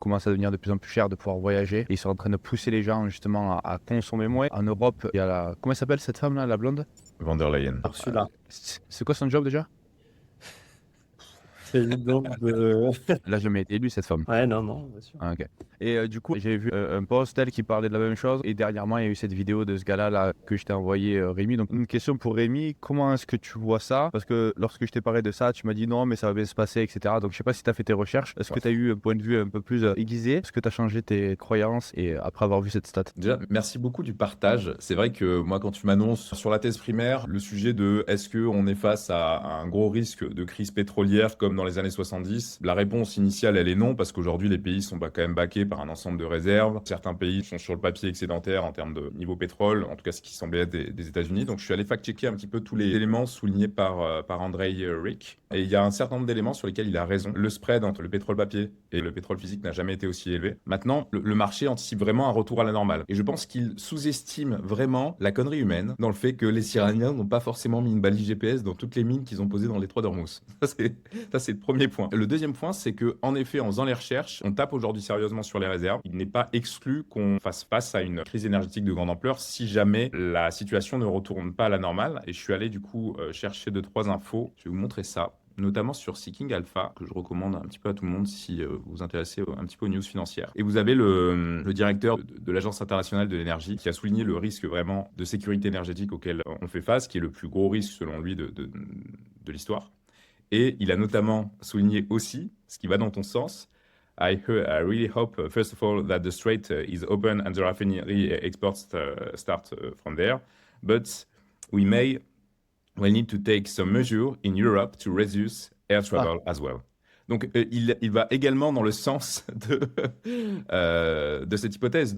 commence à devenir de plus en plus cher de pouvoir voyager. Et ils sont en train de pousser les gens justement à consommer moins. En Europe, il y a la... Comment elle s'appelle cette femme-là, la blonde? Van der Leyen. Ursula. C'est quoi son job déjà? C'est évident de... Elle a jamais été élue, cette femme. Ouais, non, bien sûr. Ah, ok. Et du coup, j'ai vu un post elle qui parlait de la même chose. Et dernièrement, il y a eu cette vidéo de ce gars-là là, que je t'ai envoyé, Rémi. Donc, une question pour Rémi. Comment est-ce que tu vois ça? Parce que lorsque je t'ai parlé de ça, tu m'as dit non, mais ça va bien se passer, etc. Donc, je sais pas si tu as fait tes recherches. Est-ce que tu as eu un point de vue un peu plus aiguisé? Est-ce que tu as changé tes croyances et après avoir vu cette stat? Déjà, merci beaucoup du partage. C'est vrai que moi, quand tu m'annonces sur la thèse primaire, le sujet de est-ce qu'on est face à un gros risque de crise pétrolière comme dans les années 70, la réponse initiale, elle est non, parce qu'aujourd'hui, les pays sont quand même backés par un ensemble de réserves. Certains pays sont sur le papier excédentaires en termes de niveau pétrole, en tout cas ce qui semblait être des États-Unis. Donc je suis allé fact-checker un petit peu tous les éléments soulignés par Andrei Rick. Et il y a un certain nombre d'éléments sur lesquels il a raison. Le spread entre le pétrole papier et le pétrole physique n'a jamais été aussi élevé. Maintenant, le marché anticipe vraiment un retour à la normale. Et je pense qu'il sous-estime vraiment la connerie humaine dans le fait que les Iraniens n'ont pas forcément mis une balise GPS dans toutes les mines qu'ils ont posées dans l'étroit d'Ormuz. Ça, c'est le premier point. Le deuxième point, c'est que en effet, en faisant les recherches, on tape aujourd'hui sérieusement sur les réserves. Il n'est pas exclu qu'on fasse face à une crise énergétique de grande ampleur si jamais la situation ne retourne pas à la normale. Et je suis allé du coup chercher 2-3 infos. Je vais vous montrer ça, notamment sur Seeking Alpha, que je recommande un petit peu à tout le monde si vous vous intéressez un petit peu aux news financières. Et vous avez le directeur de l'Agence internationale de l'énergie qui a souligné le risque vraiment de sécurité énergétique auquel on fait face, qui est le plus gros risque selon lui de l'histoire. Et il a notamment souligné aussi, ce qui va dans ton sens, I really hope, first of all, that the strait is open and the refinery exports start from there. But we may will need to take some measures in Europe to reduce air travel as well. Donc, il va également dans le sens de cette hypothèse.